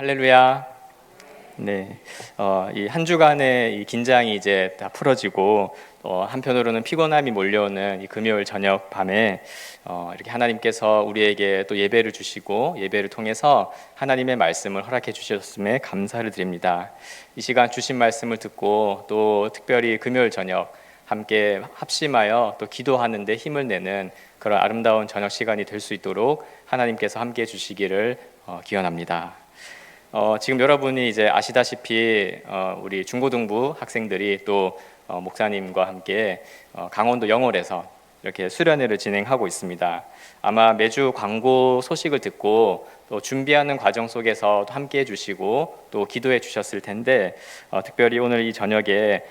할렐루야. 네, 이 한 주간의 이 긴장이 이제 다 풀어지고 한편으로는 피곤함이 몰려오는 이 금요일 저녁 밤에 이렇게 하나님께서 우리에게 또 예배를 주시고 예배를 통해서 하나님의 말씀을 허락해 주셨음에 감사를 드립니다. 이 시간 주신 말씀을 듣고 또 특별히 금요일 저녁 함께 합심하여 또 기도하는 데 힘을 내는 그런 아름다운 저녁 시간이 될 수 있도록 하나님께서 함께 해주시기를 기원합니다. 지금 여러분이 이제 아시다시피 우리 중고등부 학생들이 또 목사님과 함께 강원도 영월에서 이렇게 수련회를 진행하고 있습니다. 아마 매주 광고 소식을 듣고 또 준비하는 과정 속에서 또 함께 해주시고 또 기도해 주셨을 텐데 특별히 오늘 이 저녁에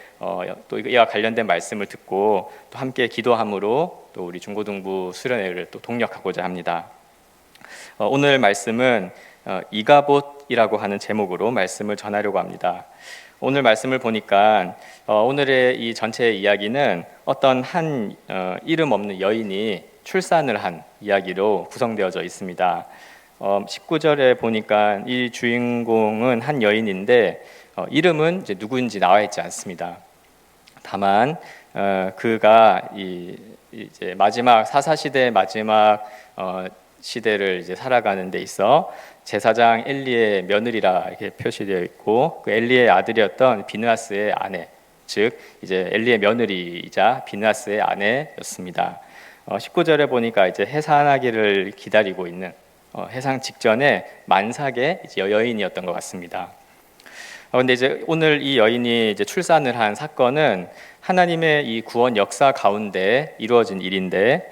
또 이와 관련된 말씀을 듣고 또 함께 기도함으로 또 우리 중고등부 수련회를 또 동력하고자 합니다. 오늘 말씀은 이가봇이라고 하는 제목으로 말씀을 전하려고 합니다. 오늘 말씀을 보니까 오늘의 이 전체 이야기는 어떤 한 이름 없는 여인이 출산을 한 이야기로 구성되어져 있습니다. 19절에 보니까 이 주인공은 한 여인인데 이름은 이제 누구인지 나와 있지 않습니다. 다만 그가 이제 마지막 사사시대의 마지막 시대를 이제 살아가는 데 있어 제사장 엘리의 며느리라 이렇게 표시되어 있고 그 엘리의 아들이었던 비느하스의 아내, 즉 이제 엘리의 며느리이자 비느하스의 아내였습니다. 19절에 보니까 이제 해산하기를 기다리고 있는 해상 직전에 만삭의 이제 여인이었던 것 같습니다. 그런데 이제 오늘 이 여인이 이제 출산을 한 사건은 하나님의 이 구원 역사 가운데 이루어진 일인데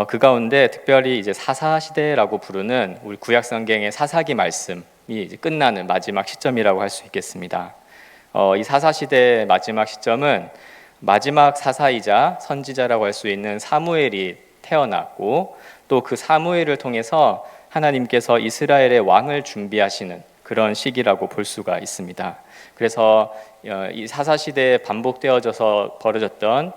그 가운데 특별히 이제 사사 시대라고 부르는 우리 구약 성경의 사사기 말씀이 이제 끝나는 마지막 시점이라고 할 수 있겠습니다. 이 사사 시대의 마지막 시점은 마지막 사사이자 선지자라고 할 수 있는 사무엘이 태어났고 또 그 사무엘을 통해서 하나님께서 이스라엘의 왕을 준비하시는 그런 시기라고 볼 수가 있습니다. 그래서 이 사사 시대에 반복되어져서 벌어졌던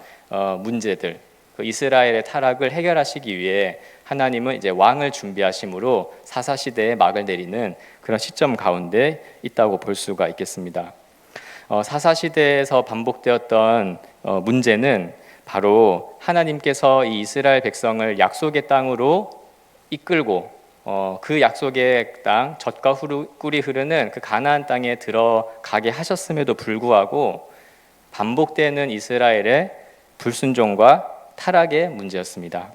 문제들, 그 이스라엘의 타락을 해결하시기 위해 하나님은 이제 왕을 준비하심으로 사사 시대에 막을 내리는 그런 시점 가운데 있다고 볼 수가 있겠습니다. 사사 시대에서 반복되었던 문제는 바로 하나님께서 이 이스라엘 백성을 약속의 땅으로 이끌고 그 약속의 땅 젖과 꿀이 흐르는 그 가나안 땅에 들어가게 하셨음에도 불구하고 반복되는 이스라엘의 불순종과 타락의 문제였습니다.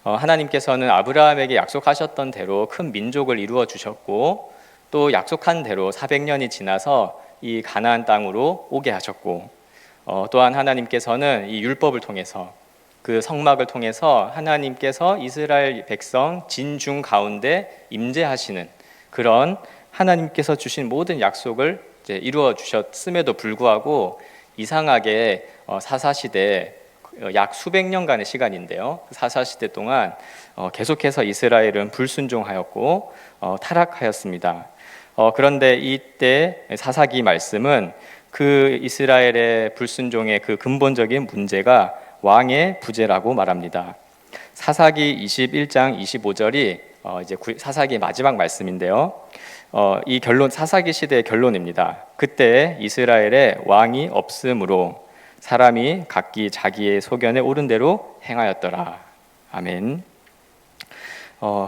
하나님께서는 아브라함에게 약속하셨던 대로 큰 민족을 이루어 주셨고 또 약속한 대로 400년이 지나서 이 가나안 땅으로 오게 하셨고 또한 하나님께서는 이 율법을 통해서 그 성막을 통해서 하나님께서 이스라엘 백성 진중 가운데 임재하시는 그런 하나님께서 주신 모든 약속을 이제 이루어 주셨음에도 불구하고 이상하게 사사시대 약 수백 년간의 시간인데요. 사사시대 동안 계속해서 이스라엘은 불순종하였고 타락하였습니다. 그런데 이때 사사기 말씀은 그 이스라엘의 불순종의 그 근본적인 문제가 왕의 부재라고 말합니다. 사사기 21장 25절이 이제 사사기의 마지막 말씀인데요. 이 결론, 사사기 시대의 결론입니다. 그때 이스라엘에 왕이 없으므로 사람이 각기 자기의 소견에 옳은 대로 행하였더라. 아멘.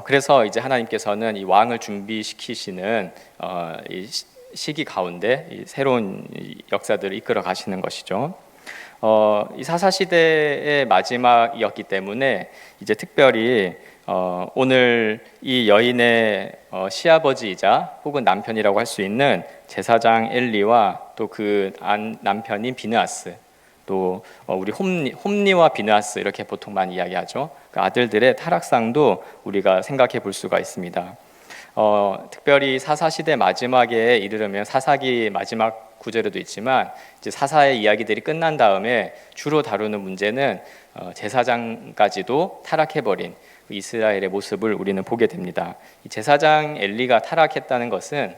그래서 이제 하나님께서는 이 왕을 준비시키시는 이 시기 가운데 이 새로운 역사들을 이끌어 가시는 것이죠. 이 사사 시대의 마지막이었기 때문에 이제 특별히 오늘 이 여인의 시아버지이자 혹은 남편이라고 할 수 있는 제사장 엘리와 또 그 남편인 비느하스 또 우리 홈니와 비느하스 이렇게 보통 많이 이야기하죠. 그 아들들의 타락상도 우리가 생각해 볼 수가 있습니다. 특별히 사사 시대 마지막에 이르르면 사사기 마지막 구절에도 있지만 이제 사사의 이야기들이 끝난 다음에 주로 다루는 문제는 제사장까지도 타락해버린 이스라엘의 모습을 우리는 보게 됩니다. 이 제사장 엘리가 타락했다는 것은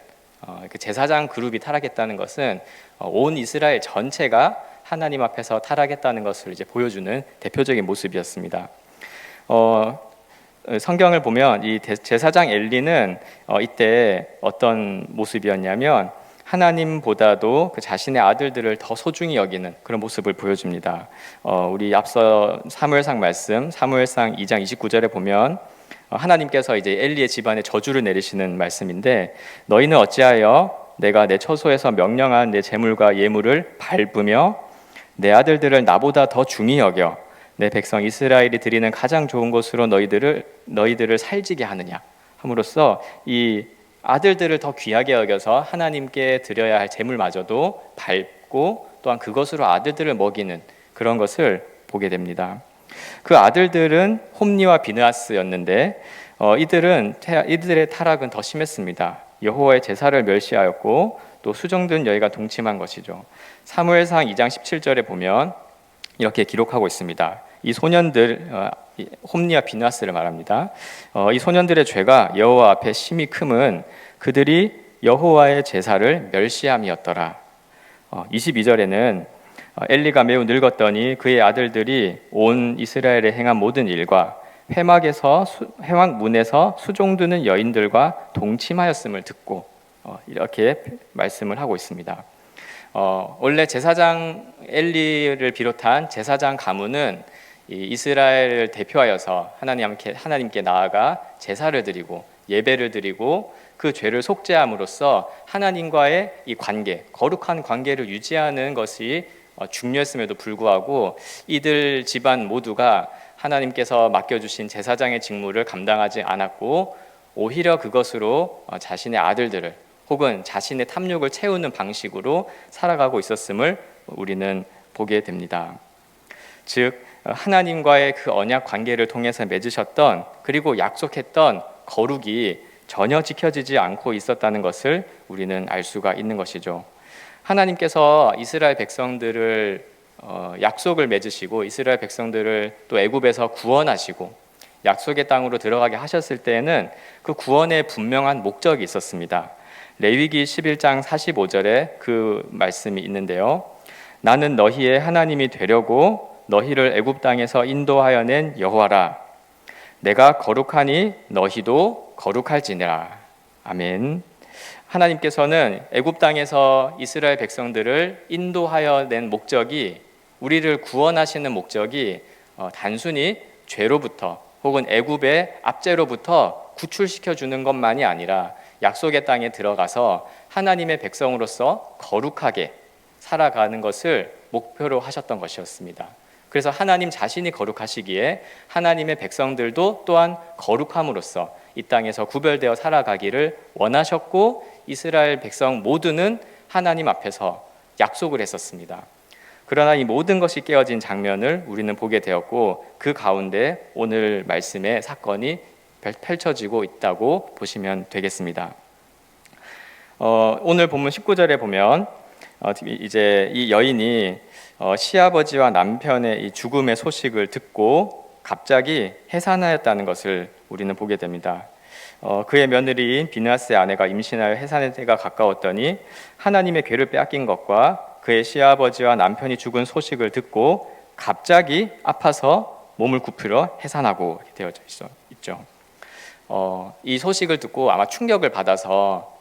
그 제사장 그룹이 타락했다는 것은 온 이스라엘 전체가 하나님 앞에서 타락했다는 것을 이제 보여주는 대표적인 모습이었습니다. 성경을 보면 이 제사장 엘리는 이때 어떤 모습이었냐면 하나님보다도 그 자신의 아들들을 더 소중히 여기는 그런 모습을 보여줍니다. 우리 앞서 사무엘상 말씀, 사무엘상 2장 29절에 보면 하나님께서 이제 엘리의 집안에 저주를 내리시는 말씀인데, 너희는 어찌하여 내가 내 처소에서 명령한 내 제물과 예물을 밟으며 내 아들들을 나보다 더 중히 여겨 내 백성 이스라엘이 드리는 가장 좋은 것으로 너희들을 살지게 하느냐 함으로써 이 아들들을 더 귀하게 여겨서 하나님께 드려야 할 제물마저도 밟고 또한 그것으로 아들들을 먹이는 그런 것을 보게 됩니다. 그 아들들은 홈니와 비느하스였는데 이들의 타락은 더 심했습니다. 여호와의 제사를 멸시하였고 또 수정든 여인과 동침한 것이죠. 사무엘상 2장 17절에 보면 이렇게 기록하고 있습니다. 이 소년들, 홈니와 비느하스를 말합니다. 이 소년들의 죄가 여호와 앞에 심히 크면 그들이 여호와의 제사를 멸시함이었더라. 22절에는 엘리가 매우 늙었더니 그의 아들들이 온 이스라엘에 행한 모든 일과 회막 문에서 수종드는 여인들과 동침하였음을 듣고 이렇게 말씀을 하고 있습니다. 원래 제사장 엘리를 비롯한 제사장 가문은 이스라엘을 대표하여서 하나님께 나아가 제사를 드리고 예배를 드리고 그 죄를 속죄함으로써 하나님과의 이 관계, 거룩한 관계를 유지하는 것이 중요했음에도 불구하고 이들 집안 모두가 하나님께서 맡겨주신 제사장의 직무를 감당하지 않았고 오히려 그것으로 자신의 아들들을 혹은 자신의 탐욕을 채우는 방식으로 살아가고 있었음을 우리는 보게 됩니다. 즉 하나님과의 그 언약 관계를 통해서 맺으셨던 그리고 약속했던 거룩이 전혀 지켜지지 않고 있었다는 것을 우리는 알 수가 있는 것이죠. 하나님께서 이스라엘 백성들을 약속을 맺으시고 이스라엘 백성들을 또 애굽에서 구원하시고 약속의 땅으로 들어가게 하셨을 때에는 그 구원에 분명한 목적이 있었습니다. 레위기 11장 45절에 그 말씀이 있는데요. 나는 너희의 하나님이 되려고 너희를 애굽 땅에서 인도하여 낸 여호와라. 내가 거룩하니 너희도 거룩할지니라. 아멘. 하나님께서는 애굽 땅에서 이스라엘 백성들을 인도하여 낸 목적이, 우리를 구원하시는 목적이 단순히 죄로부터 혹은 애굽의 압제로부터 구출시켜 주는 것만이 아니라 약속의 땅에 들어가서 하나님의 백성으로서 거룩하게 살아가는 것을 목표로 하셨던 것이었습니다. 그래서 하나님 자신이 거룩하시기에 하나님의 백성들도 또한 거룩함으로써 이 땅에서 구별되어 살아가기를 원하셨고 이스라엘 백성 모두는 하나님 앞에서 약속을 했었습니다. 그러나 이 모든 것이 깨어진 장면을 우리는 보게 되었고 그 가운데 오늘 말씀의 사건이 펼쳐지고 있다고 보시면 되겠습니다. 오늘 본문 19절에 보면 이제 이 여인이 시아버지와 남편의 이 죽음의 소식을 듣고 갑자기 해산하였다는 것을 우리는 보게 됩니다. 그의 며느리인 비느하스의 아내가 임신하여 해산의 때가 가까웠더니 하나님의 괴를 빼앗긴 것과 그의 시아버지와 남편이 죽은 소식을 듣고 갑자기 아파서 몸을 굽히러 해산하고 되어져 있죠. 이 소식을 듣고 아마 충격을 받아서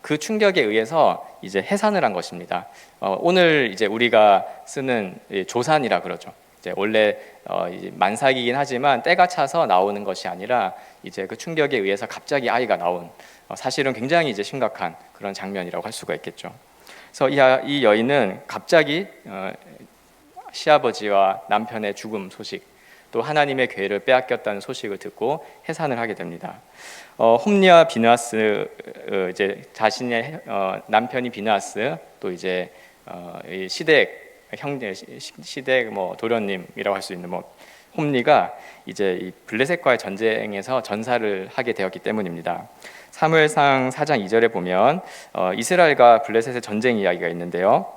그 충격에 의해서 이제 해산을 한 것입니다. 오늘 이제 우리가 쓰는 조산이라 그러죠. 이제 원래 이제 만삭이긴 하지만 때가 차서 나오는 것이 아니라 이제 그 충격에 의해서 갑자기 아이가 나온 사실은 굉장히 이제 심각한 그런 장면이라고 할 수가 있겠죠. 그래서 이 여인은 갑자기 시아버지와 남편의 죽음 소식, 또 하나님의 괴를 빼앗겼다는 소식을 듣고 해산을 하게 됩니다. 홈니와 비느하스, 이제 자신의 남편이 비느하스, 또 이제 시댁 형제, 시댁 도련님이라고 할 수 있는 홈니가 이제 이 블레셋과의 전쟁에서 전사를 하게 되었기 때문입니다. 사무엘상 4장 2절에 보면 이스라엘과 블레셋의 전쟁 이야기가 있는데요.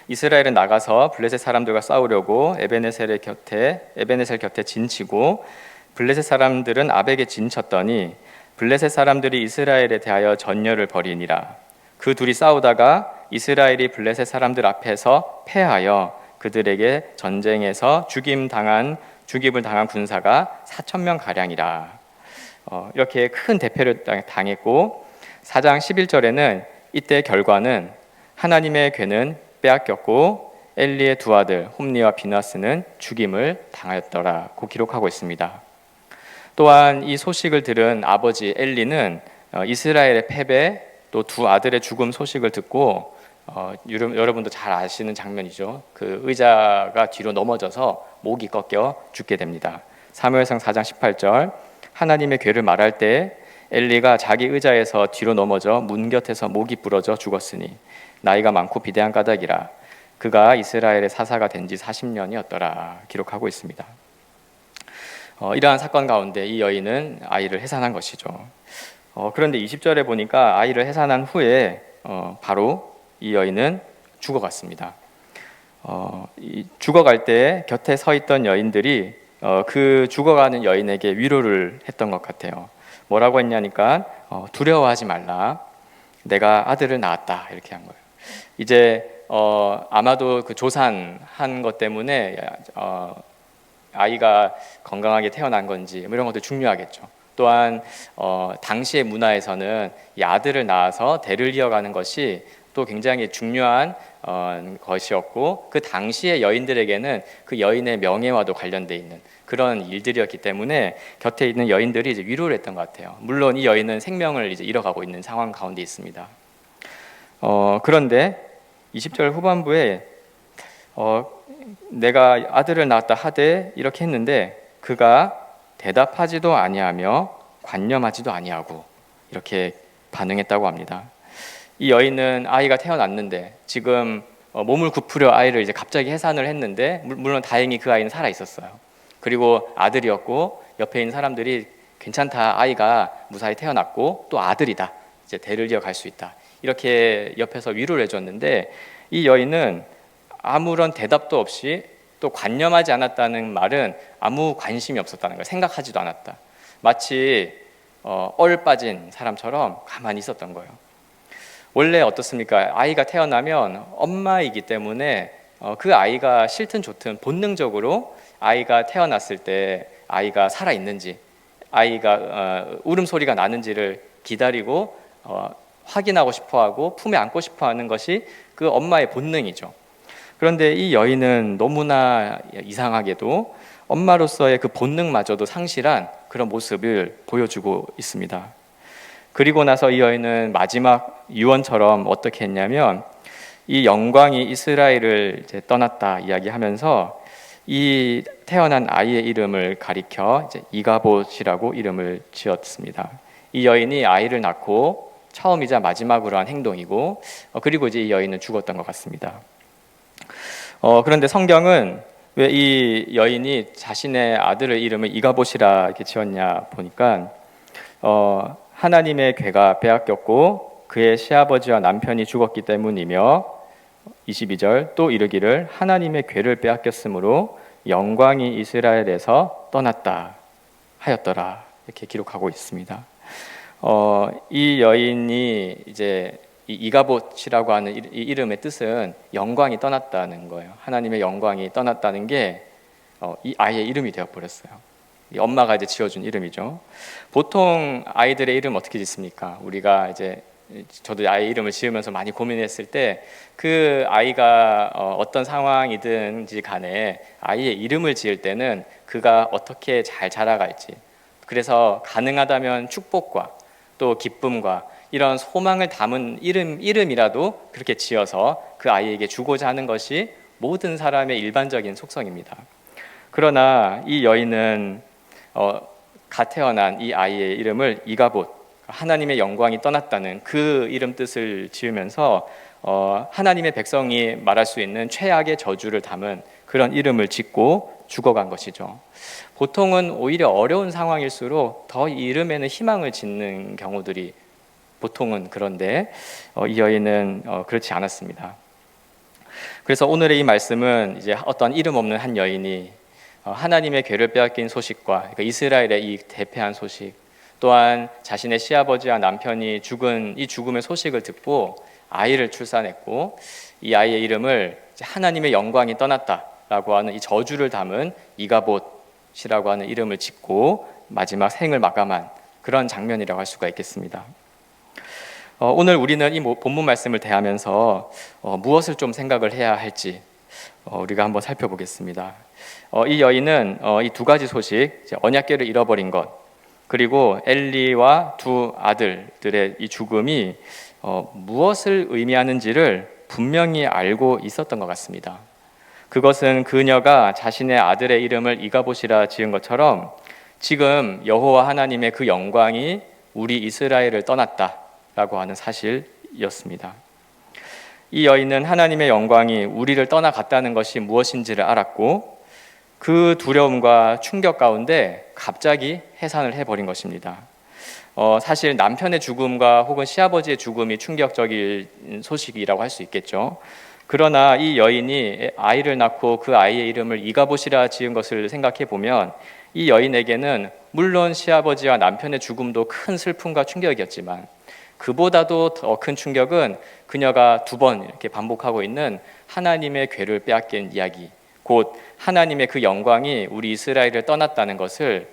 이스라엘은 나가서 블레셋 사람들과 싸우려고 에베네셀 곁에 진치고 블레셋 사람들은 아벡에 진쳤더니 블레셋 사람들이 이스라엘에 대하여 전열을 벌이니라. 그 둘이 싸우다가 이스라엘이 블레셋 사람들 앞에서 패하여 그들에게 전쟁에서 죽임 당한 죽임을 당한 군사가 4,000명 가량이라. 이렇게 큰 대패를 당했고 4장 11절에는 이때 결과는 하나님의 괴는 빼앗겼고 엘리의 두 아들 홈니와 비나스는 죽임을 당하였더라고 기록하고 있습니다. 또한 이 소식을 들은 아버지 엘리는 이스라엘의 패배 또 두 아들의 죽음 소식을 듣고 여러분도 잘 아시는 장면이죠. 그 의자가 뒤로 넘어져서 목이 꺾여 죽게 됩니다. 사무엘상 4장 18절 하나님의 괴를 말할 때 엘리가 자기 의자에서 뒤로 넘어져 문 곁에서 목이 부러져 죽었으니 나이가 많고 비대한 까닭이라. 그가 이스라엘의 사사가 된 지 40년이었더라 기록하고 있습니다. 이러한 사건 가운데 이 여인은 아이를 해산한 것이죠. 그런데 20절에 보니까 아이를 해산한 후에 바로 이 여인은 죽어갔습니다. 죽어갈 때 곁에 서 있던 여인들이 그 죽어가는 여인에게 위로를 했던 것 같아요. 뭐라고 했냐니까 두려워하지 말라. 내가 아들을 낳았다 이렇게 한 거예요. 이제 아마도 그 조산한 것 때문에 아이가 건강하게 태어난 건지 이런 것도 중요하겠죠. 또한 당시의 문화에서는 이 아들을 낳아서 대를 이어가는 것이 또 굉장히 중요한 것이었고 그 당시의 여인들에게는 그 여인의 명예와도 관련돼 있는 그런 일들이었기 때문에 곁에 있는 여인들이 이제 위로를 했던 것 같아요. 물론 이 여인은 생명을 이제 잃어가고 있는 상황 가운데 있습니다. 그런데 20절 후반부에 내가 아들을 낳았다 하되 이렇게 했는데 그가 대답하지도 아니하며 관념하지도 아니하고 이렇게 반응했다고 합니다. 이 여인은 아이가 태어났는데 지금 몸을 굽으려 아이를 이제 갑자기 해산을 했는데 물론 다행히 그 아이는 살아 있었어요. 그리고 아들이었고 옆에 있는 사람들이 괜찮다, 아이가 무사히 태어났고 또 아들이다, 이제 대를 이어갈 수 있다, 이렇게 옆에서 위로를 해줬는데 이 여인은 아무런 대답도 없이 또 관념하지 않았다는 말은 아무 관심이 없었다는 걸, 생각하지도 않았다, 마치 얼 빠진 사람처럼 가만히 있었던 거예요. 원래 어떻습니까? 아이가 태어나면 엄마이기 때문에 그 아이가 싫든 좋든 본능적으로 아이가 태어났을 때 아이가 살아있는지, 아이가 울음소리가 나는지를 기다리고 확인하고 싶어하고 품에 안고 싶어하는 것이 그 엄마의 본능이죠. 그런데 이 여인은 너무나 이상하게도 엄마로서의 그 본능마저도 상실한 그런 모습을 보여주고 있습니다. 그리고 나서 이 여인은 마지막 유언처럼 어떻게 했냐면 이 영광이 이스라엘을 이제 떠났다 이야기하면서 이 태어난 아이의 이름을 가리켜 이제 이가봇이라고 이름을 지었습니다. 이 여인이 아이를 낳고 처음이자 마지막으로 한 행동이고 그리고 이제 이 여인은 죽었던 것 같습니다. 그런데 성경은 왜 이 여인이 자신의 아들의 이름을 이가봇이라 이렇게 지었냐 보니까 하나님의 괴가 빼앗겼고 그의 시아버지와 남편이 죽었기 때문이며 22절 또 이르기를 하나님의 괴를 빼앗겼으므로 영광이 이스라엘에서 떠났다 하였더라 이렇게 기록하고 있습니다. 이 여인이 이제 이가봇이라고 하는 이 이름의 뜻은 영광이 떠났다는 거예요. 하나님의 영광이 떠났다는 게 이 아이의 이름이 되어버렸어요. 엄마가 이제 지어준 이름이죠. 보통 아이들의 이름 어떻게 짓습니까? 우리가 이제 저도 아이 이름을 지으면서 많이 고민했을 때 그 아이가 어떤 상황이든지 간에 아이의 이름을 지을 때는 그가 어떻게 잘 자라갈지, 그래서 가능하다면 축복과 또 기쁨과 이런 소망을 담은 이름이라도 그렇게 지어서 그 아이에게 주고자 하는 것이 모든 사람의 일반적인 속성입니다. 그러나 이 여인은 갓 태어난 이 아이의 이름을 이가봇, 하나님의 영광이 떠났다는 그 이름 뜻을 지으면서 하나님의 백성이 말할 수 있는 최악의 저주를 담은 그런 이름을 짓고 죽어간 것이죠. 보통은 오히려 어려운 상황일수록 더 이 이름에는 희망을 짓는 경우들이 보통은 그런데 이 여인은 그렇지 않았습니다. 그래서 오늘의 이 말씀은 이제 어떤 이름 없는 한 여인이 하나님의 괴를 빼앗긴 소식과 그러니까 이스라엘의 이 대패한 소식, 또한 자신의 시아버지와 남편이 죽은 이 죽음의 소식을 듣고 아이를 출산했고 이 아이의 이름을 하나님의 영광이 떠났다라고 하는 이 저주를 담은 이가봇, 예수시라고 하는 이름을 짓고 마지막 생을 마감한 그런 장면이라고 할 수가 있겠습니다. 오늘 우리는 이 본문 말씀을 대하면서 무엇을 좀 생각을 해야 할지 우리가 한번 살펴보겠습니다. 이 여인은 이 두 가지 소식, 언약궤를 잃어버린 것, 그리고 엘리와 두 아들들의 이 죽음이 무엇을 의미하는지를 분명히 알고 있었던 것 같습니다. 그것은 그녀가 자신의 아들의 이름을 이가봇이라 지은 것처럼 지금 여호와 하나님의 그 영광이 우리 이스라엘을 떠났다라고 하는 사실이었습니다. 이 여인은 하나님의 영광이 우리를 떠나갔다는 것이 무엇인지를 알았고 그 두려움과 충격 가운데 갑자기 해산을 해버린 것입니다. 사실 남편의 죽음과 혹은 시아버지의 죽음이 충격적인 소식이라고 할 수 있겠죠. 그러나 이 여인이 아이를 낳고 그 아이의 이름을 이가봇이라 지은 것을 생각해 보면 이 여인에게는 물론 시아버지와 남편의 죽음도 큰 슬픔과 충격이었지만 그보다도 더 큰 충격은 그녀가 두 번 이렇게 반복하고 있는 하나님의 궤를 빼앗긴 이야기, 곧 하나님의 그 영광이 우리 이스라엘을 떠났다는 것을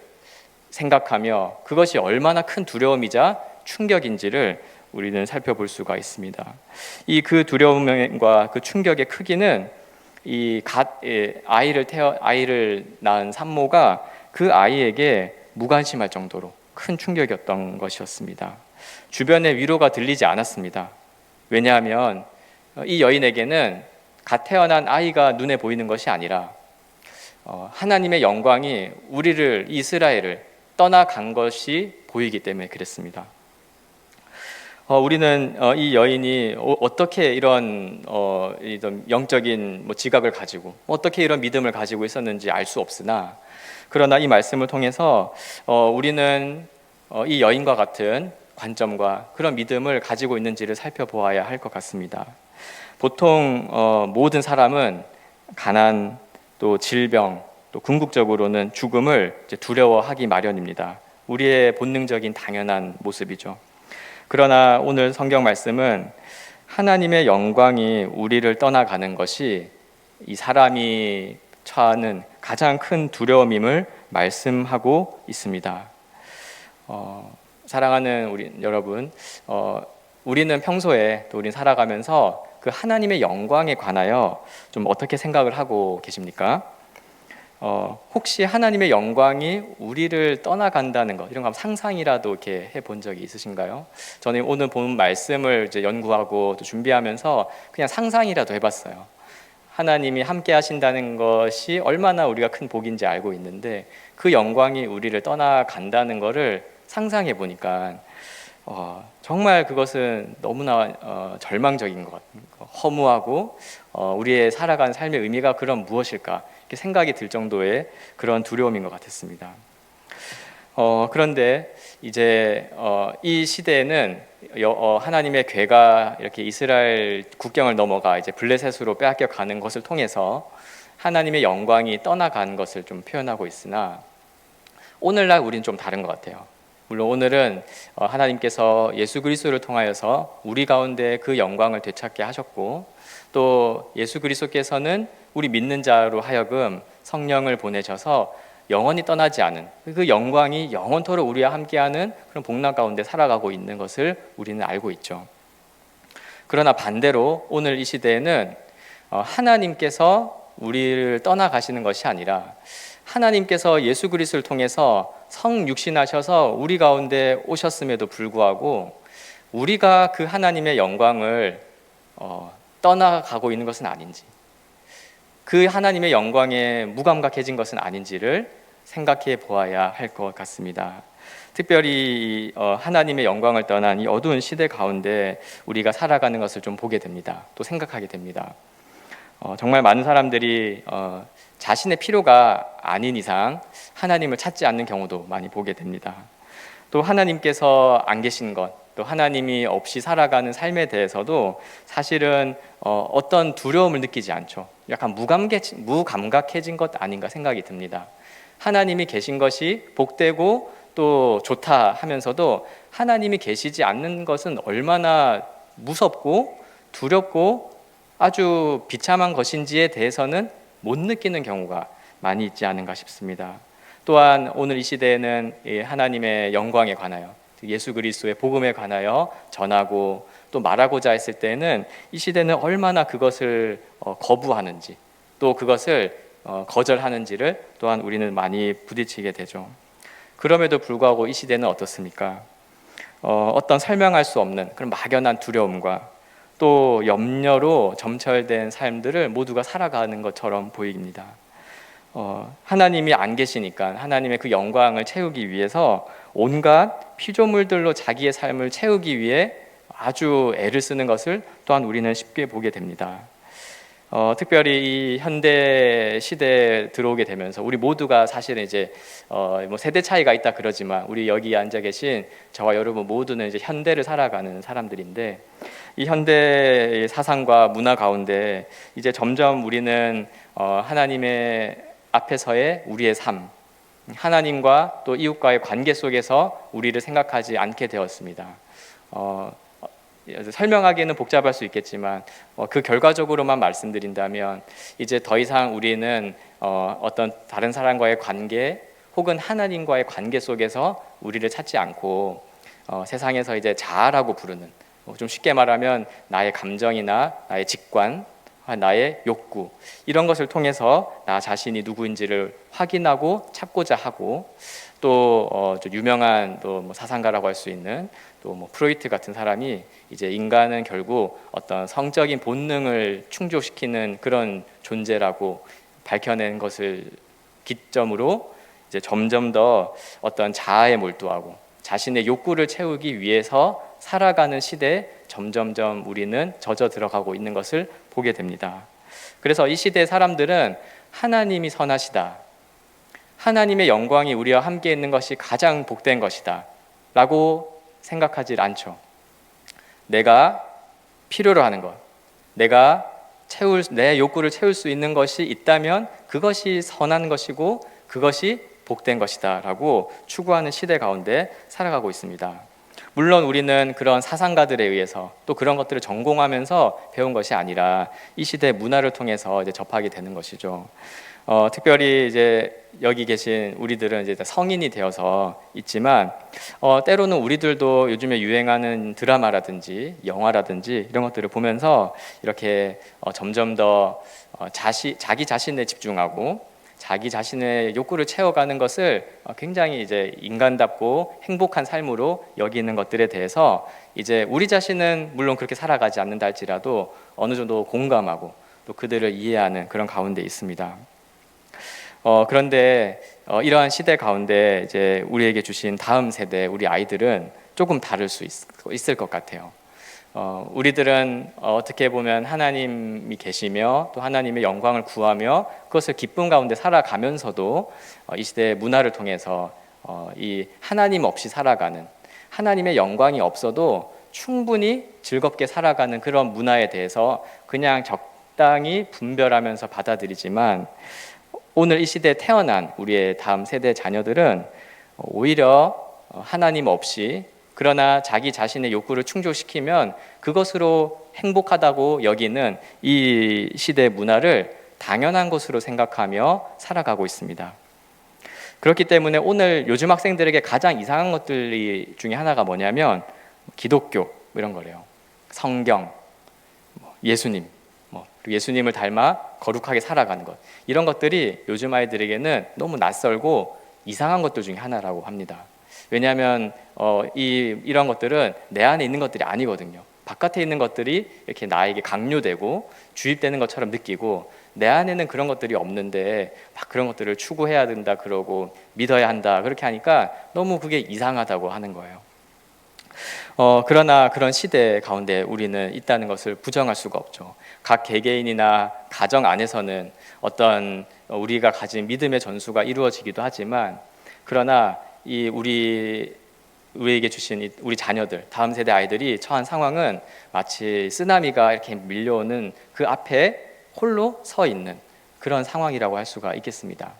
생각하며 그것이 얼마나 큰 두려움이자 충격인지를 우리는 살펴볼 수가 있습니다. 이 그 두려움과 그 충격의 크기는 이 아이를 낳은 산모가 그 아이에게 무관심할 정도로 큰 충격이었던 것이었습니다. 주변에 위로가 들리지 않았습니다. 왜냐하면 이 여인에게는 갓 태어난 아이가 눈에 보이는 것이 아니라 하나님의 영광이 우리를, 이스라엘을 떠나간 것이 보이기 때문에 그랬습니다. 우리는 이 여인이 어떻게 이런 영적인 지각을 가지고 어떻게 이런 믿음을 가지고 있었는지 알 수 없으나, 그러나 이 말씀을 통해서 우리는 이 여인과 같은 관점과 그런 믿음을 가지고 있는지를 살펴보아야 할 것 같습니다. 보통 모든 사람은 가난, 또 질병, 또 궁극적으로는 죽음을 두려워하기 마련입니다. 우리의 본능적인 당연한 모습이죠. 그러나 오늘 성경 말씀은 하나님의 영광이 우리를 떠나가는 것이 이 사람이 처하는 가장 큰 두려움임을 말씀하고 있습니다. 사랑하는 우리 여러분, 우리는 평소에 또 우리는 살아가면서 그 하나님의 영광에 관하여 좀 어떻게 생각을 하고 계십니까? 혹시 하나님의 영광이 우리를 떠나간다는 것, 이런 거 상상이라도 이렇게 해본 적이 있으신가요? 저는 오늘 본 말씀을 이제 연구하고 또 준비하면서 그냥 상상이라도 해봤어요. 하나님이 함께 하신다는 것이 얼마나 우리가 큰 복인지 알고 있는데 그 영광이 우리를 떠나간다는 것을 상상해 보니까 정말 그것은 너무나 절망적인 것, 허무하고 우리의 살아가는 삶의 의미가 그럼 무엇일까 이렇게 생각이 들 정도의 그런 두려움인 것 같았습니다. 그런데 이제 이 시대에는 하나님의 궤가 이렇게 이스라엘 국경을 넘어가 이제 블레셋으로 빼앗겨 가는 것을 통해서 하나님의 영광이 떠나간 것을 좀 표현하고 있으나 오늘날 우리는 좀 다른 것 같아요. 물론 오늘은 하나님께서 예수 그리스도를 통하여서 우리 가운데 그 영광을 되찾게 하셨고 또 예수 그리스도께서는 우리 믿는 자로 하여금 성령을 보내셔서 영원히 떠나지 않은 그 영광이 영원토록 우리와 함께하는 그런 복락 가운데 살아가고 있는 것을 우리는 알고 있죠. 그러나 반대로 오늘 이 시대에는 하나님께서 우리를 떠나가시는 것이 아니라 하나님께서 예수 그리스도를 통해서 성육신하셔서 우리 가운데 오셨음에도 불구하고 우리가 그 하나님의 영광을 떠나가고 있는 것은 아닌지, 그 하나님의 영광에 무감각해진 것은 아닌지를 생각해 보아야 할 것 같습니다. 특별히 하나님의 영광을 떠난 이 어두운 시대 가운데 우리가 살아가는 것을 좀 보게 됩니다. 또 생각하게 됩니다. 정말 많은 사람들이 자신의 필요가 아닌 이상 하나님을 찾지 않는 경우도 많이 보게 됩니다. 또 하나님께서 안 계신 것, 또 하나님이 없이 살아가는 삶에 대해서도 사실은 어떤 두려움을 느끼지 않죠. 약간 무감각해진 것 아닌가 생각이 듭니다. 하나님이 계신 것이 복되고 또 좋다 하면서도 하나님이 계시지 않는 것은 얼마나 무섭고 두렵고 아주 비참한 것인지에 대해서는 못 느끼는 경우가 많이 있지 않은가 싶습니다. 또한 오늘 이 시대에는 하나님의 영광에 관하여, 예수 그리스도의 복음에 관하여 전하고 또 말하고자 했을 때는 이 시대는 얼마나 그것을 거부하는지, 또 그것을 거절하는지를 또한 우리는 많이 부딪히게 되죠. 그럼에도 불구하고 이 시대는 어떻습니까? 어떤 설명할 수 없는 그런 막연한 두려움과 또 염려로 점철된 삶들을 모두가 살아가는 것처럼 보입니다. 하나님이 안 계시니까 하나님의 그 영광을 채우기 위해서 온갖 피조물들로 자기의 삶을 채우기 위해 아주 애를 쓰는 것을 또한 우리는 쉽게 보게 됩니다. 특별히 이 현대 시대에 들어오게 되면서 우리 모두가 사실은 이제 뭐 세대 차이가 있다 그러지만 우리 여기 앉아 계신 저와 여러분 모두는 이제 현대를 살아가는 사람들인데, 이 현대의 사상과 문화 가운데 이제 점점 우리는 하나님의 앞에서의 우리의 삶, 하나님과 또 이웃과의 관계 속에서 우리를 생각하지 않게 되었습니다. 설명하기에는 복잡할 수 있겠지만 그 결과적으로만 말씀드린다면 이제 더 이상 우리는 어떤 다른 사람과의 관계 혹은 하나님과의 관계 속에서 우리를 찾지 않고 세상에서 이제 자아라고 부르는, 좀 쉽게 말하면 나의 감정이나 나의 직관, 나의 욕구, 이런 것을 통해서 나 자신이 누구인지를 확인하고 찾고자 하고, 또 유명한 또 뭐 사상가라고 할 수 있는 또 뭐 프로이트 같은 사람이 이제 인간은 결국 어떤 성적인 본능을 충족시키는 그런 존재라고 밝혀낸 것을 기점으로 이제 점점 더 어떤 자아에 몰두하고 자신의 욕구를 채우기 위해서 살아가는 시대에 점점점 우리는 젖어 들어가고 있는 것을 보게 됩니다. 그래서 이 시대의 사람들은 하나님이 선하시다, 하나님의 영광이 우리와 함께 있는 것이 가장 복된 것이다 라고 생각하지 않죠. 내가 필요로 하는 것, 내가 내 욕구를 채울 수 있는 것이 있다면 그것이 선한 것이고 그것이 복된 것이다 라고 추구하는 시대 가운데 살아가고 있습니다. 물론 우리는 그런 사상가들에 의해서 또 그런 것들을 전공하면서 배운 것이 아니라 이 시대의 문화를 통해서 이제 접하게 되는 것이죠. 특별히 이제 여기 계신 우리들은 이제 성인이 되어서 있지만 때로는 우리들도 요즘에 유행하는 드라마라든지 영화라든지 이런 것들을 보면서 이렇게 점점 더 자기 자신에 집중하고 자기 자신의 욕구를 채워가는 것을 굉장히 이제 인간답고 행복한 삶으로 여기는 것들에 대해서 이제 우리 자신은 물론 그렇게 살아가지 않는다 할지라도 어느 정도 공감하고 또 그들을 이해하는 그런 가운데 있습니다. 그런데 이러한 시대 가운데 이제 우리에게 주신 다음 세대 우리 아이들은 조금 다를 수 있을 것 같아요. 우리들은 어떻게 보면 하나님이 계시며 또 하나님의 영광을 구하며 그것을 기쁨 가운데 살아가면서도 이 시대의 문화를 통해서 이 하나님 없이 살아가는, 하나님의 영광이 없어도 충분히 즐겁게 살아가는 그런 문화에 대해서 그냥 적당히 분별하면서 받아들이지만, 오늘 이 시대에 태어난 우리의 다음 세대 자녀들은 오히려 하나님 없이 그러나 자기 자신의 욕구를 충족시키면 그것으로 행복하다고 여기는 이 시대의 문화를 당연한 것으로 생각하며 살아가고 있습니다. 그렇기 때문에 오늘 요즘 학생들에게 가장 이상한 것들 중에 하나가 뭐냐면 기독교 이런 거래요. 성경, 예수님, 그리고 예수님을 닮아 거룩하게 살아가는 것, 이런 것들이 요즘 아이들에게는 너무 낯설고 이상한 것들 중에 하나라고 합니다. 왜냐하면 이런 것들은 내 안에 있는 것들이 아니거든요. 바깥에 있는 것들이 이렇게 나에게 강요되고 주입되는 것처럼 느끼고 내 안에는 그런 것들이 없는데 막 그런 것들을 추구해야 된다 그러고 믿어야 한다 그렇게 하니까 너무 그게 이상하다고 하는 거예요. 그러나 그런 시대 가운데 우리는 있다는 것을 부정할 수가 없죠. 각 개개인이나 가정 안에서는 어떤 우리가 가진 믿음의 전수가 이루어지기도 하지만, 그러나 우리에게 주신 우리 자녀들, 다음 세대 아이들이 처한 상황은 마치 쓰나미가 이렇게 밀려오는 그 앞에 홀로 서 있는 그런 상황이라고 할 수가 있겠습니다.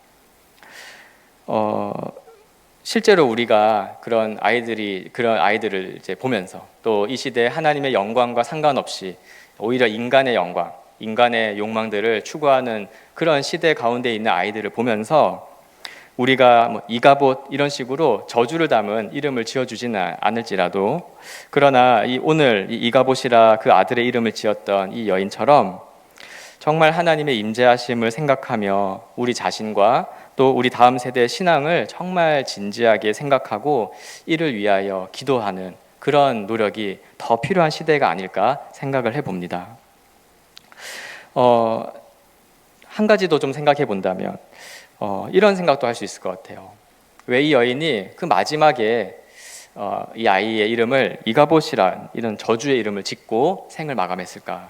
실제로 우리가 그런 아이들을 이제 보면서 또 이 시대 하나님의 영광과 상관없이 오히려 인간의 영광, 인간의 욕망들을 추구하는 그런 시대 가운데 있는 아이들을 보면서 우리가 뭐 이가봇 이런 식으로 저주를 담은 이름을 지어주지는 않을지라도, 그러나 오늘 이가봇이라 그 아들의 이름을 지었던 이 여인처럼 정말 하나님의 임재하심을 생각하며 우리 자신과 또 우리 다음 세대의 신앙을 정말 진지하게 생각하고 이를 위하여 기도하는 그런 노력이 더 필요한 시대가 아닐까 생각을 해봅니다. 한 가지 더 좀 생각해 본다면 이런 생각도 할 수 있을 것 같아요. 왜 이 여인이 그 마지막에 이 아이의 이름을 이가봇이란 이런 저주의 이름을 짓고 생을 마감했을까?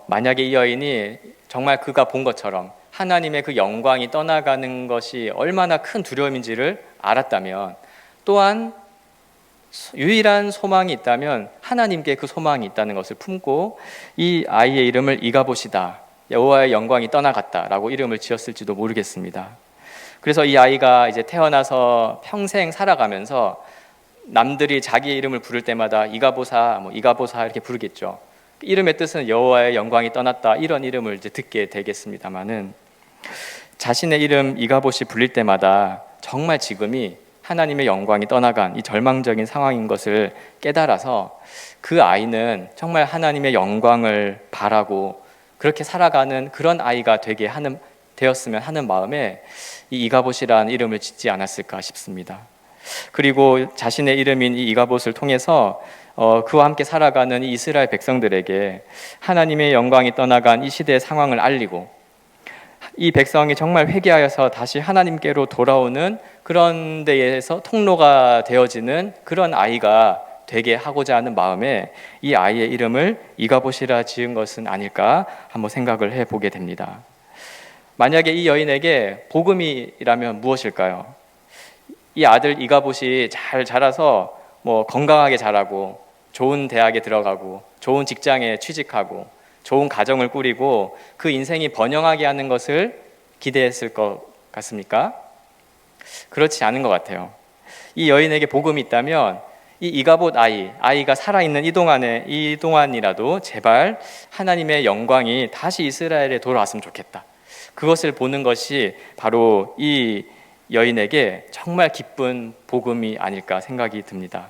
만약에 이 여인이 정말 그가 본 것처럼 하나님의 그 영광이 떠나가는 것이 얼마나 큰 두려움인지를 알았다면, 또한 유일한 소망이 있다면 하나님께 그 소망이 있다는 것을 품고 이 아이의 이름을 이가봇이다, 여호와의 영광이 떠나갔다라고 이름을 지었을지도 모르겠습니다. 그래서 이 아이가 이제 태어나서 평생 살아가면서 남들이 자기의 이름을 부를 때마다 이가보사, 이가보사 이렇게 부르겠죠. 이름의 뜻은 여호와의 영광이 떠났다, 이런 이름을 이제 듣게 되겠습니다만은, 자신의 이름 이가봇이 불릴 때마다 정말 지금이 하나님의 영광이 떠나간 이 절망적인 상황인 것을 깨달아서 그 아이는 정말 하나님의 영광을 바라고 그렇게 살아가는 그런 아이가 되었으면 하는 마음에 이 이가봇이라는 이름을 짓지 않았을까 싶습니다. 그리고 자신의 이름인 이 이가봇을 통해서 그와 함께 살아가는 이 이스라엘 백성들에게 하나님의 영광이 떠나간 이 시대의 상황을 알리고, 이 백성이 정말 회개하여서 다시 하나님께로 돌아오는 그런 데에서 통로가 되어지는 그런 아이가 되게 하고자 하는 마음에 이 아이의 이름을 이가봇이라 지은 것은 아닐까 한번 생각을 해보게 됩니다. 만약에 이 여인에게 복음이라면 무엇일까요? 이 아들 이가봇이 잘 자라서 건강하게 자라고 좋은 대학에 들어가고 좋은 직장에 취직하고 좋은 가정을 꾸리고 그 인생이 번영하게 하는 것을 기대했을 것 같습니까? 그렇지 않은 것 같아요. 이 여인에게 복음이 있다면 이 이가봇 아이가 살아있는 이 동안이라도 제발 하나님의 영광이 다시 이스라엘에 돌아왔으면 좋겠다, 그것을 보는 것이 바로 이 여인에게 정말 기쁜 복음이 아닐까 생각이 듭니다.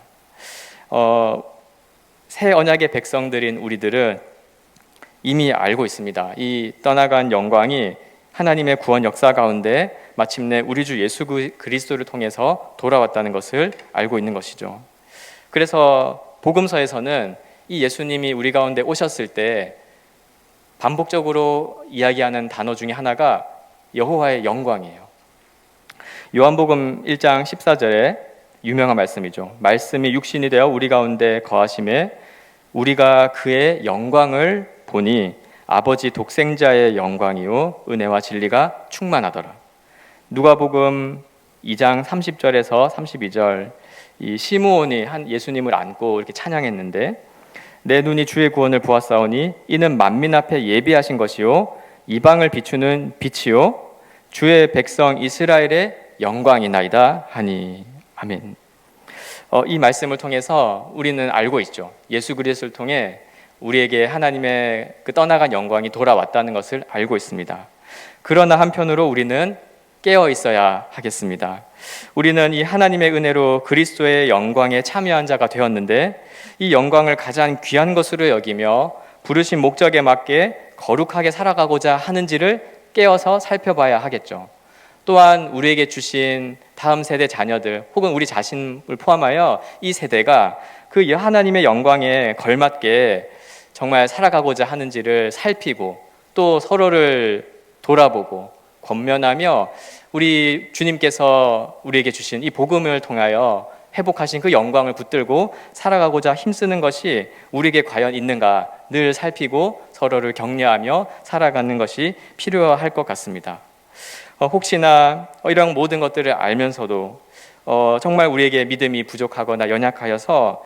새 언약의 백성들인 우리들은 이미 알고 있습니다. 이 떠나간 영광이 하나님의 구원 역사 가운데 마침내 우리 주 예수 그리스도를 통해서 돌아왔다는 것을 알고 있는 것이죠. 그래서 복음서에서는 이 예수님이 우리 가운데 오셨을 때 반복적으로 이야기하는 단어 중에 하나가 여호와의 영광이에요. 요한복음 1장 14절에 유명한 말씀이죠. 말씀이 육신이 되어 우리 가운데 거하심에 우리가 그의 영광을 보니 아버지 독생자의 영광이요 은혜와 진리가 충만하더라. 누가복음 2장 30절에서 32절, 이 시므온이 한 예수님을 안고 이렇게 찬양했는데, 내 눈이 주의 구원을 보았사오니 이는 만민 앞에 예비하신 것이요 이방을 비추는 빛이요 주의 백성 이스라엘의 영광이나이다 하니. 아멘. 이 말씀을 통해서 우리는 알고 있죠. 예수 그리스도를 통해 우리에게 하나님의 그 떠나간 영광이 돌아왔다는 것을 알고 있습니다. 그러나 한편으로 우리는 깨어 있어야 하겠습니다. 우리는 이 하나님의 은혜로 그리스도의 영광에 참여한 자가 되었는데, 이 영광을 가장 귀한 것으로 여기며 부르신 목적에 맞게 거룩하게 살아가고자 하는지를 깨어서 살펴봐야 하겠죠. 또한 우리에게 주신 다음 세대 자녀들 혹은 우리 자신을 포함하여 이 세대가 그 하나님의 영광에 걸맞게 정말 살아가고자 하는지를 살피고 또 서로를 돌아보고 권면하며 우리 주님께서 우리에게 주신 이 복음을 통하여 회복하신 그 영광을 붙들고 살아가고자 힘쓰는 것이 우리에게 과연 있는가 늘 살피고 서로를 격려하며 살아가는 것이 필요할 것 같습니다. 혹시나 이런 모든 것들을 알면서도 정말 우리에게 믿음이 부족하거나 연약하여서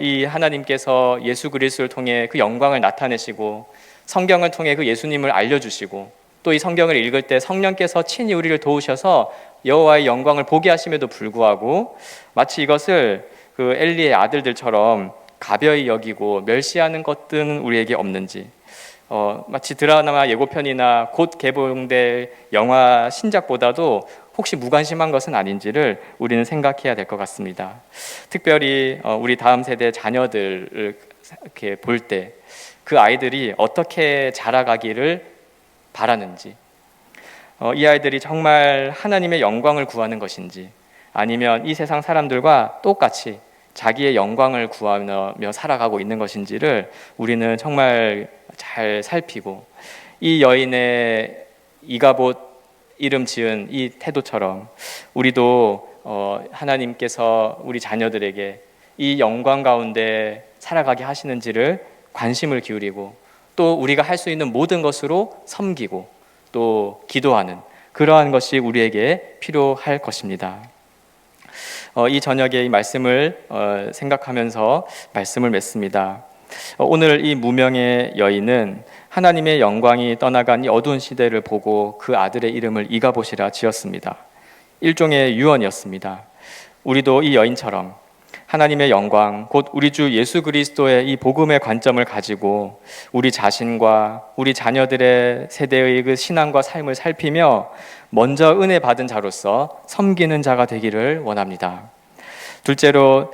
이 하나님께서 예수 그리스도를 통해 그 영광을 나타내시고 성경을 통해 그 예수님을 알려주시고 또 이 성경을 읽을 때 성령께서 친히 우리를 도우셔서 여호와의 영광을 보게 하심에도 불구하고 마치 이것을 그 엘리의 아들들처럼 가벼이 여기고 멸시하는 것들은 우리에게 없는지, 마치 드라마 예고편이나 곧 개봉될 영화 신작보다도 혹시 무관심한 것은 아닌지를 우리는 생각해야 될 것 같습니다. 특별히 우리 다음 세대 자녀들을 이렇게 볼 때 그 아이들이 어떻게 자라가기를 바라는지, 이 아이들이 정말 하나님의 영광을 구하는 것인지, 아니면 이 세상 사람들과 똑같이 자기의 영광을 구하며 살아가고 있는 것인지를 우리는 정말 잘 살피고, 이 여인의 이가봇 이름 지은 이 태도처럼 우리도 하나님께서 우리 자녀들에게 이 영광 가운데 살아가게 하시는지를 관심을 기울이고, 또 우리가 할 수 있는 모든 것으로 섬기고 또 기도하는 그러한 것이 우리에게 필요할 것입니다. 이 저녁에 이 말씀을 생각하면서 말씀을 맺습니다. 오늘 이 무명의 여인은 하나님의 영광이 떠나간 이 어두운 시대를 보고 그 아들의 이름을 이가봇이라 지었습니다. 일종의 유언이었습니다. 우리도 이 여인처럼 하나님의 영광, 곧 우리 주 예수 그리스도의 이 복음의 관점을 가지고 우리 자신과 우리 자녀들의 세대의 그 신앙과 삶을 살피며 먼저 은혜 받은 자로서 섬기는 자가 되기를 원합니다. 둘째로,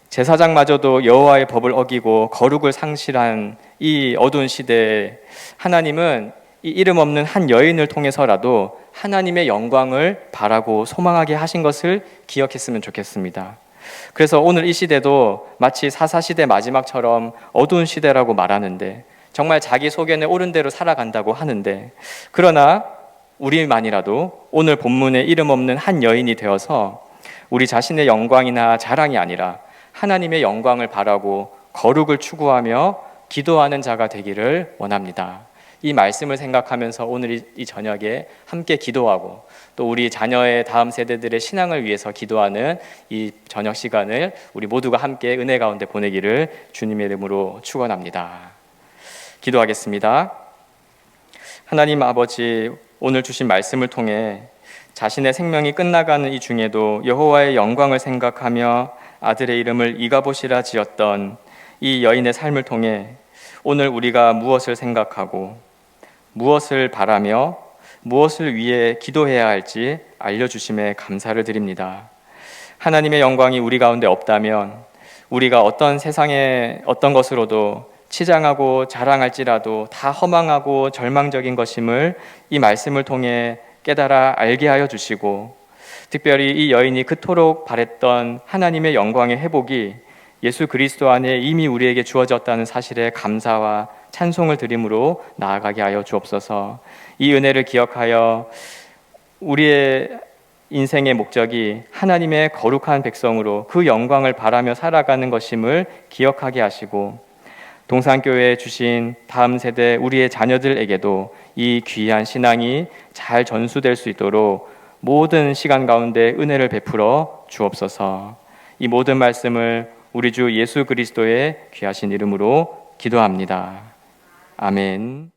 제사장마저도 여호와의 법을 어기고 거룩을 상실한 이 어두운 시대에 하나님은 이 이름 없는 한 여인을 통해서라도 하나님의 영광을 바라고 소망하게 하신 것을 기억했으면 좋겠습니다. 그래서 오늘 이 시대도 마치 사사시대 마지막처럼 어두운 시대라고 말하는데, 정말 자기 소견에 옳은 대로 살아간다고 하는데, 그러나 우리만이라도 오늘 본문에 이름 없는 한 여인이 되어서 우리 자신의 영광이나 자랑이 아니라 하나님의 영광을 바라고 거룩을 추구하며 기도하는 자가 되기를 원합니다. 이 말씀을 생각하면서 오늘 이 저녁에 함께 기도하고, 또 우리 자녀의 다음 세대들의 신앙을 위해서 기도하는 이 저녁 시간을 우리 모두가 함께 은혜 가운데 보내기를 주님의 이름으로 축원합니다. 기도하겠습니다. 하나님 아버지, 오늘 주신 말씀을 통해 자신의 생명이 끝나가는 이 중에도 여호와의 영광을 생각하며 아들의 이름을 이가봇이라 지었던 이 여인의 삶을 통해 오늘 우리가 무엇을 생각하고 무엇을 바라며 무엇을 위해 기도해야 할지 알려주심에 감사를 드립니다. 하나님의 영광이 우리 가운데 없다면 우리가 어떤 세상의 어떤 것으로도 치장하고 자랑할지라도 다 허망하고 절망적인 것임을 이 말씀을 통해 깨달아 알게 하여 주시고, 특별히 이 여인이 그토록 바랬던 하나님의 영광의 회복이 예수 그리스도 안에 이미 우리에게 주어졌다는 사실에 감사와 찬송을 드림으로 나아가게 하여 주옵소서. 이 은혜를 기억하여 우리의 인생의 목적이 하나님의 거룩한 백성으로 그 영광을 바라며 살아가는 것임을 기억하게 하시고, 동산교회에 주신 다음 세대 우리의 자녀들에게도 이 귀한 신앙이 잘 전수될 수 있도록 모든 시간 가운데 은혜를 베풀어 주옵소서. 이 모든 말씀을 우리 주 예수 그리스도의 귀하신 이름으로 기도합니다. 아멘.